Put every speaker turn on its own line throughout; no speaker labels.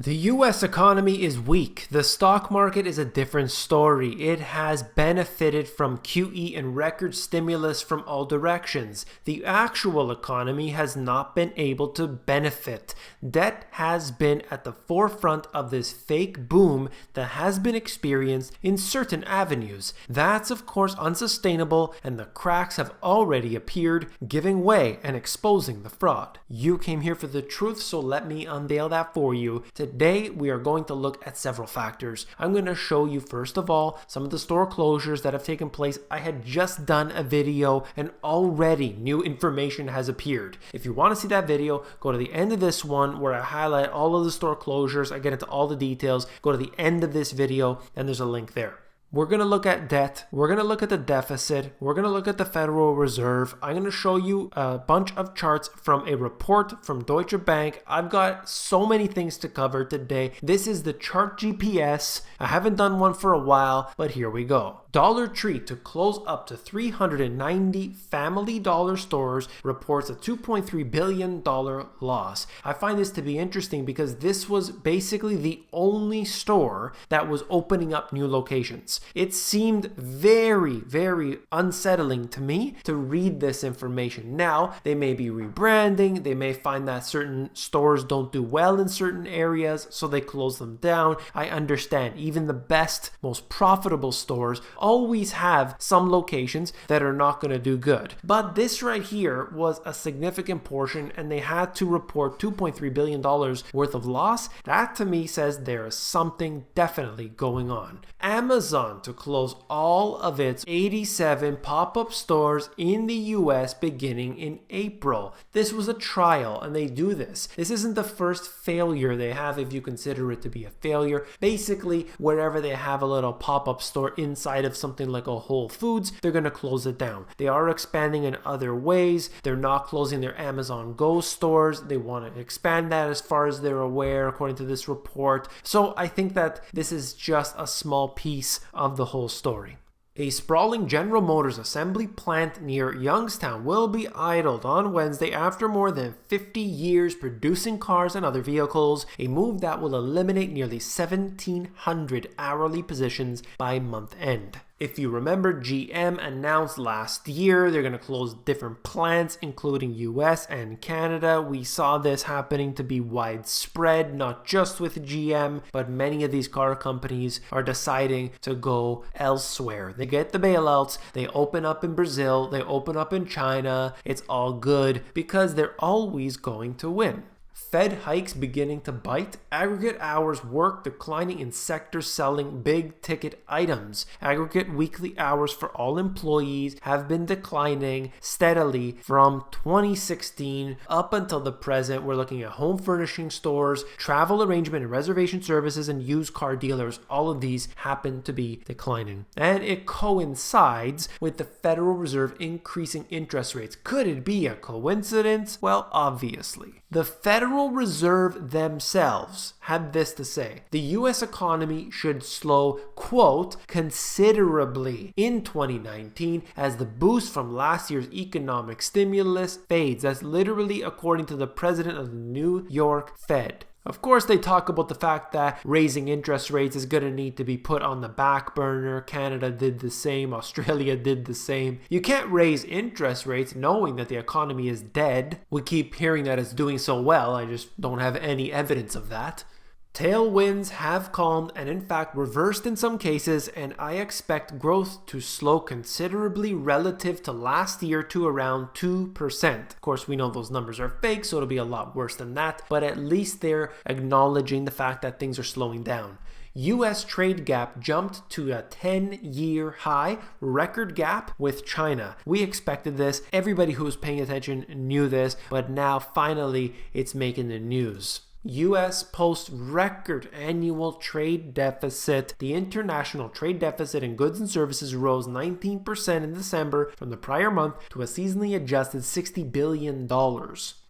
The US economy is weak. The stock market is a different story. It has benefited from QE and record stimulus from all directions. The actual economy has not been able to benefit. Debt has been at the forefront of this fake boom that has been experienced in certain avenues. That's of course unsustainable, and the cracks have already appeared, giving way and exposing the fraud. You came here for the truth, so let me unveil that for you. Today, we are going to look at several factors. I'm going to show you, first of all, some of the store closures that have taken place. I had just done a video and already new information has appeared. If you want to see that video, go to the end of this one where I highlight all of the store closures. I get into all the details. Go to the end of this video and there's a link there. We're going to look at debt, we're going to look at the deficit, we're going to look at the Federal Reserve. I'm going to show you a bunch of charts from a report from Deutsche Bank. I've got so many things to cover today. This is the chart GPS. I haven't done one for a while, but here we go. Dollar Tree to close up to 390 Family Dollar stores reports a $2.3 billion loss. I find this to be interesting because this was basically the only store that was opening up new locations. It seemed very, very unsettling to me to read this information. Now, they may be rebranding, they may find that certain stores don't do well in certain areas, so they close them down. I understand, even the best, most profitable stores always have some locations that are not going to do good. But this right here was a significant portion, and they had to report $2.3 billion worth of loss. That to me says there is something definitely going on. Amazon to close all of its 87 pop-up stores in the US beginning in April. This was a trial, and they do this. This isn't the first failure they have, if you consider it to be a failure. Basically, wherever they have a little pop-up store inside of something like a Whole Foods, they're going to close it down. They are expanding in other ways. They're not closing their Amazon Go stores. They want to expand that as far as they're aware, according to this report. So I think that this is just a small piece of the whole story. A sprawling General Motors assembly plant near Youngstown will be idled on Wednesday after more than 50 years producing cars and other vehicles, a move that will eliminate nearly 1,700 hourly positions by month end. If you remember, GM announced last year they're going to close different plants, including US and Canada. We saw this happening to be widespread, not just with GM, but many of these car companies are deciding to go elsewhere. They get the bailouts, they open up in Brazil, they open up in China. It's all good because they're always going to win. Fed hikes beginning to bite. Aggregate hours work declining in sectors selling big ticket items. Aggregate weekly hours for all employees have been declining steadily from 2016 up until the present. We're looking at home furnishing stores, travel arrangement and reservation services, and used car dealers. All of these happen to be declining. And it coincides with the Federal Reserve increasing interest rates. Could it be a coincidence? Well, obviously. The Federal Reserve themselves had this to say: the US economy should slow, quote, considerably in 2019 as the boost from last year's economic stimulus fades. That's literally according to the president of the New York Fed. Of course, they talk about the fact that raising interest rates is going to need to be put on the back burner. Canada did the same. Australia did the same. You can't raise interest rates knowing that the economy is dead. We keep hearing that it's doing so well. I just don't have any evidence of that. Tailwinds have calmed and in fact reversed in some cases, and I expect growth to slow considerably relative to last year to around 2%. Of course, we know those numbers are fake, so it'll be a lot worse than that, but at least they're acknowledging the fact that things are slowing down. US trade gap jumped to a 10-year high, record gap with China. We expected this. Everybody who was paying attention knew this, but now finally it's making the news. U.S. posts record annual trade deficit. The international trade deficit in goods and services rose 19% in December from the prior month to a seasonally adjusted $60 billion.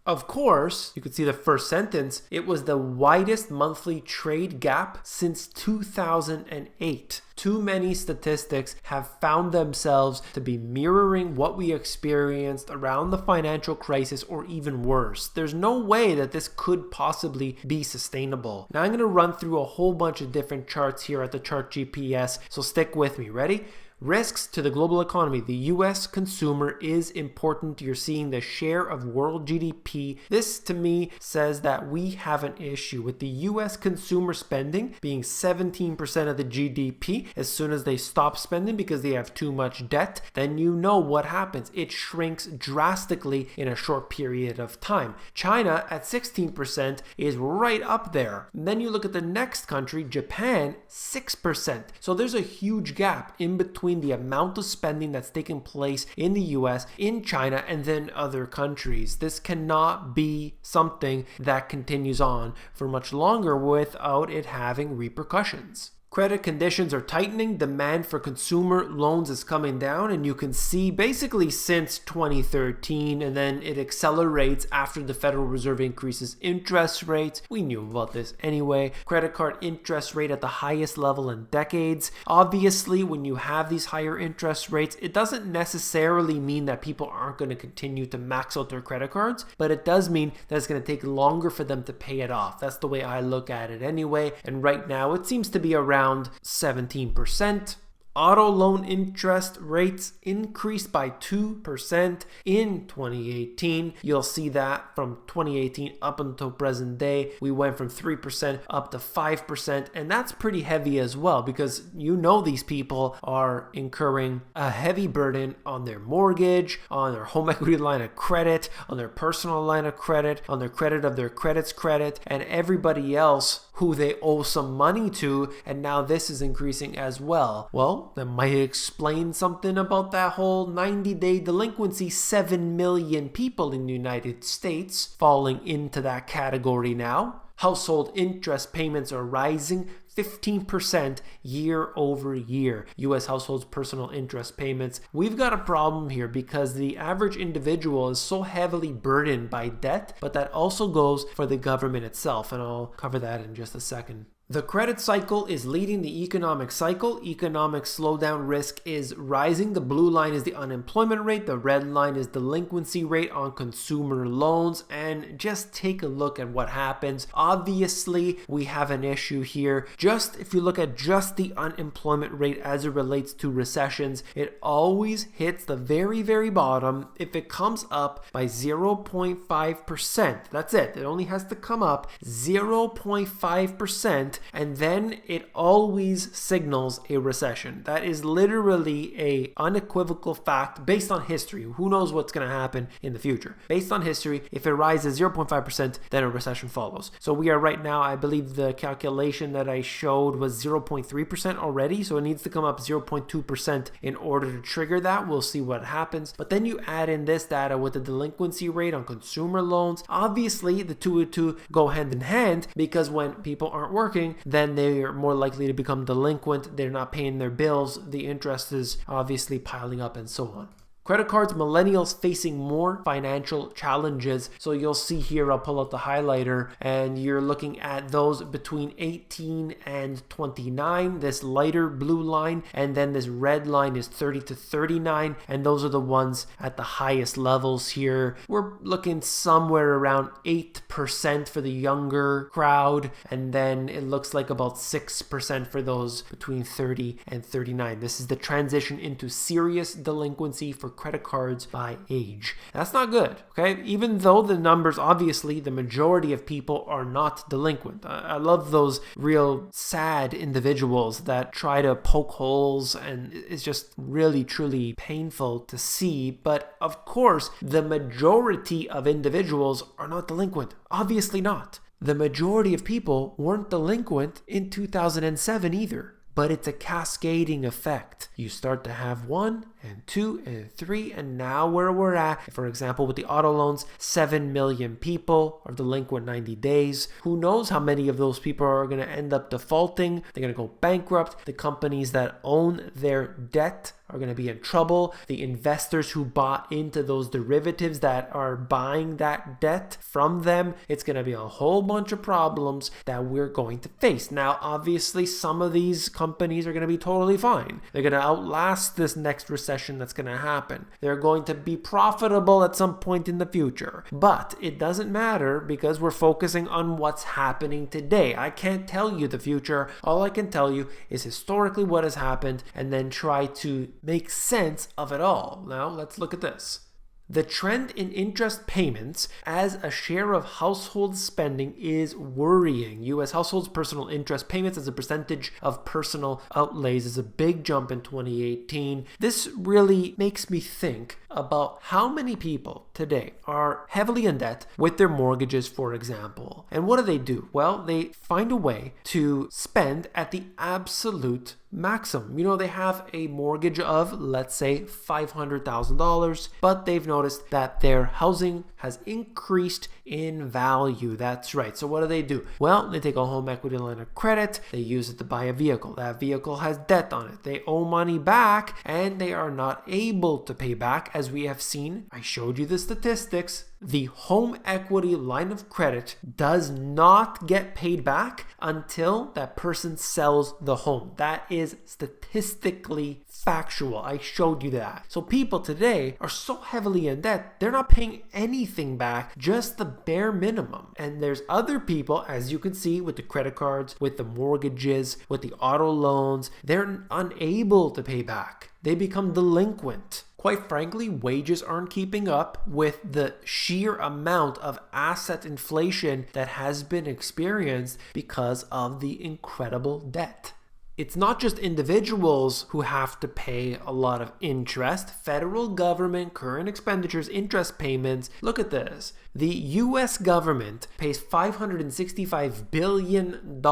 Of course, you could see the first sentence, it was the widest monthly trade gap since 2008. Too many statistics have found themselves to be mirroring what we experienced around the financial crisis or even worse. There's no way that this could possibly be sustainable. Now I'm going to run through a whole bunch of different charts here at the Chart GPS, so stick with me. Ready? Risks to the global economy. The US consumer is important. You're seeing the share of world GDP. This to me says that we have an issue with the US consumer spending being 17% of the GDP. As soon as they stop spending because they have too much debt, then you know what happens. It shrinks drastically in a short period of time. China at 16% is right up there. And then you look at the next country, Japan, 6%. So there's a huge gap in between the amount of spending that's taking place in the US, in China, and then other countries. This cannot be something that continues on for much longer without it having repercussions. Credit conditions are tightening, demand for consumer loans is coming down, and you can see basically since 2013, and then it accelerates after the Federal Reserve increases interest rates. We knew about this anyway. Credit card interest rate at the highest level in decades. Obviously, when you have these higher interest rates, it doesn't necessarily mean that people aren't going to continue to max out their credit cards, but it does mean that it's going to take longer for them to pay it off. That's the way I look at it anyway, and right now it seems to be around 17%. Auto loan interest rates increased by 2% in 2018. You'll see that from 2018 up until present day, we went from 3% up to 5%. And that's pretty heavy as well, because you know these people are incurring a heavy burden on their mortgage, on their home equity line of credit, on their personal line of credit, on their credit of their credit's credit, and everybody else who they owe some money to, and now this is increasing as well. Well, that might explain something about that whole 90-day delinquency. 7 million people in the United States falling into that category now. Household interest payments are rising 15% year over year. US households' personal interest payments. We've got a problem here because the average individual is so heavily burdened by debt, but that also goes for the government itself, and I'll cover that in just a second. The credit cycle is leading the economic cycle. Economic slowdown risk is rising. The blue line is the unemployment rate. The red line is delinquency rate on consumer loans. And just take a look at what happens. Obviously, we have an issue here. Just if you look at just the unemployment rate as it relates to recessions, it always hits the very, very bottom if it comes up by 0.5%. That's it. It only has to come up 0.5%. And then it always signals a recession. That is literally a unequivocal fact based on history. Who knows what's going to happen in the future? Based on history, if it rises 0.5%, then a recession follows. So we are right now, I believe the calculation that I showed was 0.3% already. So it needs to come up 0.2% in order to trigger that. We'll see what happens. But then you add in this data with the delinquency rate on consumer loans. Obviously, the two go hand in hand, because when people aren't working, then they are more likely to become delinquent. They're not paying their bills. The interest is obviously piling up and so on. Credit cards, millennials facing more financial challenges. So you'll see here, I'll pull out the highlighter, and you're looking at those between 18 and 29, this lighter blue line, and then this red line is 30 to 39, and those are the ones at the highest levels here. We're looking somewhere around 8% for the younger crowd, and then it looks like about 6% for those between 30 and 39. This is the transition into serious delinquency for credit cards by age. That's not good, okay? Even though the numbers, obviously, the majority of people are not delinquent. I love those real sad individuals that try to poke holes, and it's just really, truly painful to see. But of course, the majority of individuals are not delinquent. Obviously not. The majority of people weren't delinquent in 2007 either. But it's a cascading effect. You start to have one, and 2 and 3, and now where we're at, for example, with the auto loans, 7 million people are delinquent 90 days. Who knows how many of those people are going to end up defaulting? They're going to go bankrupt. The companies that own their debt are going to be in trouble. The investors who bought into those derivatives that are buying that debt from them, it's going to be a whole bunch of problems that we're going to face. Now, obviously, some of these companies are going to be totally fine. They're going to outlast this next recession that's going to happen. They're going to be profitable at some point in the future. But it doesn't matter because we're focusing on what's happening today. I can't tell you the future. All I can tell you is historically what has happened and then try to make sense of it all. Now, let's look at this. The trend in interest payments as a share of household spending is worrying. U.S. households' personal interest payments as a percentage of personal outlays is a big jump in 2018. This really makes me think about how many people today are heavily in debt with their mortgages, for example. And what do? Well, they find a way to spend at the absolute maximum. You know, they have a mortgage of, let's say, $500,000, but they've noticed that their housing has increased in value. That's right. So what do? Well, they take a home equity line of credit. They use it to buy a vehicle. That vehicle has debt on it. They owe money back and they are not able to pay back. As we have seen, I showed you the statistics. The home equity line of credit does not get paid back until that person sells the home. That is statistically factual. I showed you that. So people today are so heavily in debt, they're not paying anything back, just the bare minimum. And there's other people, as you can see, with the credit cards, with the mortgages, with the auto loans, they're unable to pay back. They become delinquent. Quite frankly, wages aren't keeping up with the sheer amount of asset inflation that has been experienced because of the incredible debt. It's not just individuals who have to pay a lot of interest. Federal government, current expenditures, interest payments. Look at this. The U.S. government pays $565 billion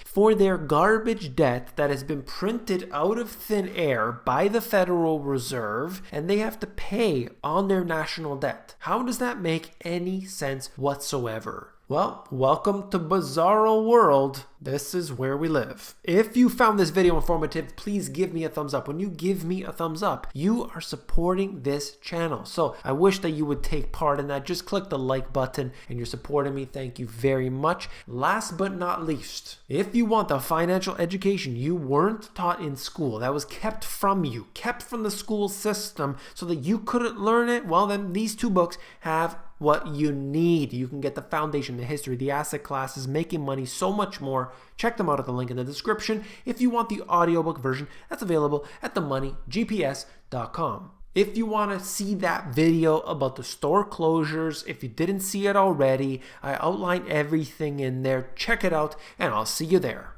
for their garbage debt that has been printed out of thin air by the Federal Reserve, and they have to pay on their national debt. How does that make any sense whatsoever? Well, welcome to Bizarro World. This is where we live. If you found this video informative, please give me a thumbs up. When you give me a thumbs up, you are supporting this channel. So I wish that you would take part in that. Just click the like button and you're supporting me. Thank you very much. Last but not least, if you want the financial education you weren't taught in school, that was kept from you, kept from the school system so that you couldn't learn it, well, then these two books have what you need. You can get the foundation, the history, the asset classes, making money, so much more. Check them out at the link in the description. If you want the audiobook version, that's available at themoneygps.com. If you want to see that video about the store closures, if you didn't see it already, I outline everything in there. Check it out and I'll see you there.